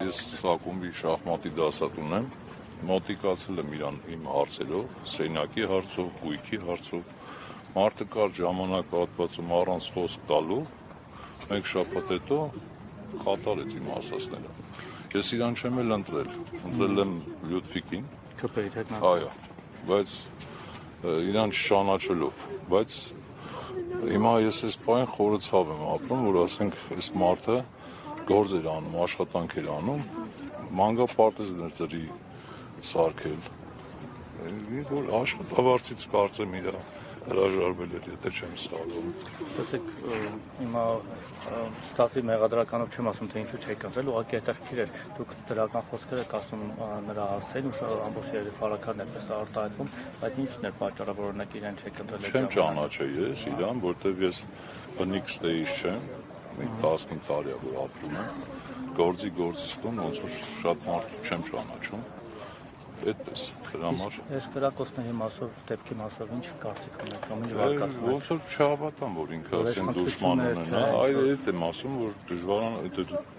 Ես ակումբի շախմատի դասատուն եմ, մոտիկացել եմ իրան իմ հարցերով, սենյակի հարցով, գույքի հարցով, մարդը կար ժամանակահատվածում առանց խոսք տալու, մեկ շաբաթ հետո կատարեց իմ ասածները։ Ես իրան չեմ էլ ընտրել եմ Լյուդվիգին, այո, բայց իրան չճանաչելով, բայց հիմա ես այս պահին խորը ցավ եմ ապրում, որ ասենք այս մարդը գործ էր անում, աշխատանք էր անում, մանկապարտեզներ ծրի սարքել, որ աշխատավարձից կարծեմ իրա հրաժարվել էր, եթե չեմ սխալվում։ Տեսեք, հիմա ստատի մեղադրականով չեմ ասում, թե ինչու չեք ընտրել, ուղղակի հետաքրքիր էր, դուք դրական խոսքեր եք ասում նրա հասցեին ու ամբողջ երեխաներն այդպես արտահայտվում, բայց ինչն էր պատճառը, որ օրինակ իրեն չեք ընտրել։ Չեմ ճանաչել ես իրան, որտեվ ես բնիկ ստեյից չեմ, 15 տարի է որ ապրում եմ, գործից տուն ոնց որ շատ մարդու չեմ ճանաչում, այդպես դրա համար։ Այս կրակոցների մասով, դեպքի մասով ինչ կարծիք ունեք, ինչ վարկածում եք։ Ոնց որ չհավատամ, որ ինքը ասեն դժման ունենա, այլ այդ եմ ասում, որ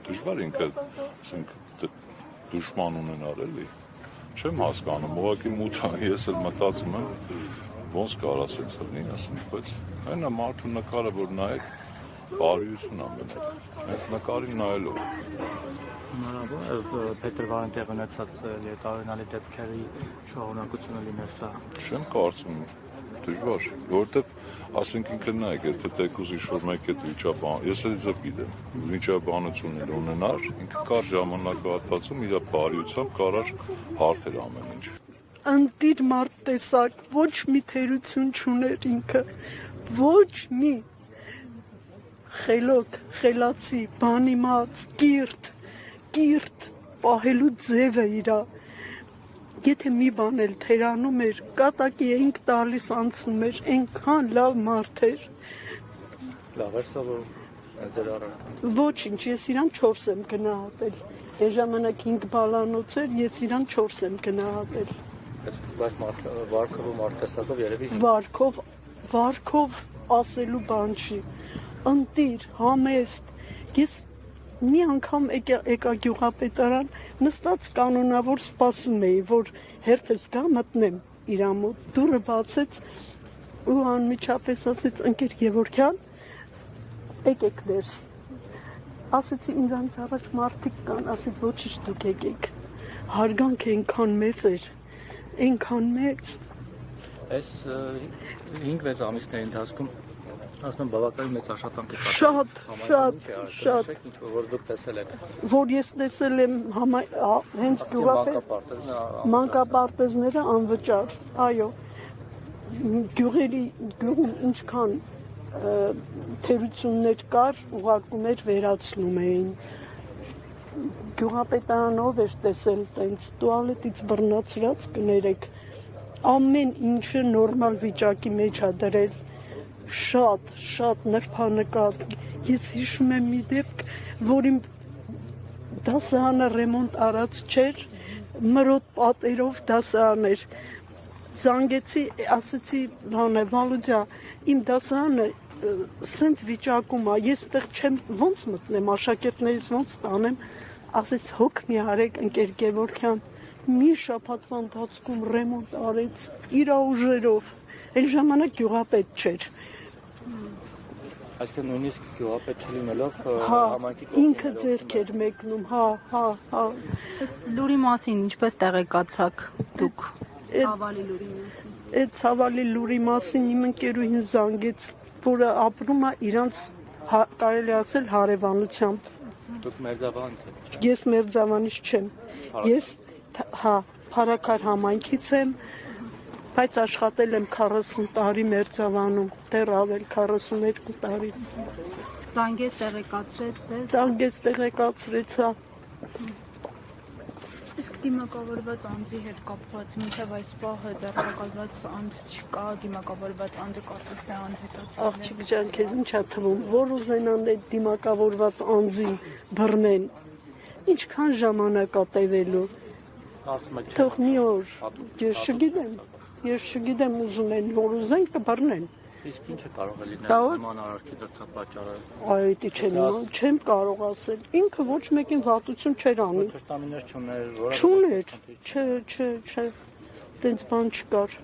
դժվար ինքը ասենք դժման ունենալ էլի։ Չեմ հասկանում, ուղղակի մութ է, ես էլ մտածում եմ, ոնց կարող ասենց լինի, ասենք, բայց այնա մարդու նկարը որ նայեք, բարիություն ամեն հենց նկարին նայելով։ Հնարավոր է Պետրվարին տեղ ունեցած տարօրինալի դեպքերի շարունակությունը լիներ սա։ Չեմ կարծում, դժվար, որովհետև ասենք ինքը նայեք, եթե տեկուզ ինչ-որ մեկ այդ վիճաբան, ես էլ ձև գիտեմ, վիճաբանություն էլ ունենար, ինքը կար ժամանակահատվածում իր բարիությամբ կարար հարթեր ամեն ինչ։ Ընտիր մարդ տեսակ, ոչ մի թերություն չուներ ինքը, ոչ մի խելոք, խելացի, բանիմաց, կիրթ, պահելու ձևը իրա, եթե մի բան էլ թերանում էր, կատակի էինք տալիս անցնում էր, այնքան լավ մարդ էր։ Լավ էր սա, որ ձեր առարկան։ Ոչինչ, ես իրան 4 եմ գնահատել, այն ժամանակ 5 բալանոց էր, ես իրան 4 եմ գնահատել։ Բայց վարքով ու մարդտեսակով երևի։ Վարքով ասելու բան չի, ընտիր, համեստ, ես մի անգամ եկա գյուղապետարան, նստած կանոնավոր սպասում էի, որ հերթս գա մտնեմ իրա մոտ, դուռը բացեց ու անմիջապես ասեց ընկեր Գևորգյան, եկեք ներս, ասեցի ինձանից առաջ մարդիկ կան, ասեց ոչինչ դուք եկեք, հարգանք այնքան մեծ էր, այնքան մեծ։ Այս 5-6 ամիսների ընթացքում ասում բավականին մեծ աշխատանք եք շատ որ դուք տեսել եք, որ ես տեսել եմ հենց մանկապարտեզները անվճար, այո, գյուղում ինչքան թերություններ կար, ուղարկում էր վերացնում էին, գյուղապետարանով էր տեսել տենց, տուալետից բռնացրած կներեք, ամեն ինչը նորմալ վիճակի մեջ է դրել, շատ նրբանկատ, ես հիշում եմ մի դեպք, որ իմ դասարանը ռեմոնտ արած չէր, մրոտ պատերով դասարան էր, զանգեցի, ասեցի, Վալուդյա, իմ դասարանը սենց վիճակում է, ես տեղ չեմ, ոնց մտնեմ, աշակերտներից ոնց տանեմ, ասեց հոգ մի արեք, ընկեր Գևորգյան, մի շաբաթվա ընթացքում ռեմոնտ արեց, իրա ուժերով, այն ժամանակ գյուղապետ չէր։ Այսինքն նույնիսկ գյուղապետ չլինելով համայնքի ինքը ձեռք էր մեկնում, հա։ Լուրի մասին ինչպես տեղեկացաք դուք։ Ցավալի լուրի մասին։ Այդ ցավալի լուրի մասին իմ ընկերուհին զանգեց, որը ապրում է իրանց կարելի ասել հարևանությամբ։ Դուք Մերձավանից եք։ Ես Մերձավանից չեմ։ Ես Փարաքար համայնքից եմ, բայց աշխատել եմ 40 տարի Մերձավանում, դեռ ավել 42 տարի։ Զանգեց տեղեկացրեց ձեզ։ Զանգեց տեղեկացրեց, հա։ Իսկ դիմակավորված անձի հետ կապված մինչև այս պահը ձեռնարկված անձ չկա, դիմակավորված անձը կարծես թե անհետացել է։ Աղջիկ ջան, քեզ ինչ է թվում, որ ուզենան այդ դիմակավորված անձին բռնեն։ Ինչքան ժամանակ է տևելու։ Թող մի օր, ես չգիտեմ, ուզում են, որ ուզեն կբռնեն, Իսկ ինչը կարող է լինել Կարող- նման արարքի դրդապատճառը։ Այդ չեմ կարող ասել։ Ինքը ոչ մեկին վատություն չէր անի։ Թշնամիներ չուներ, որը Չուներ, չէ, տենց բան չկար։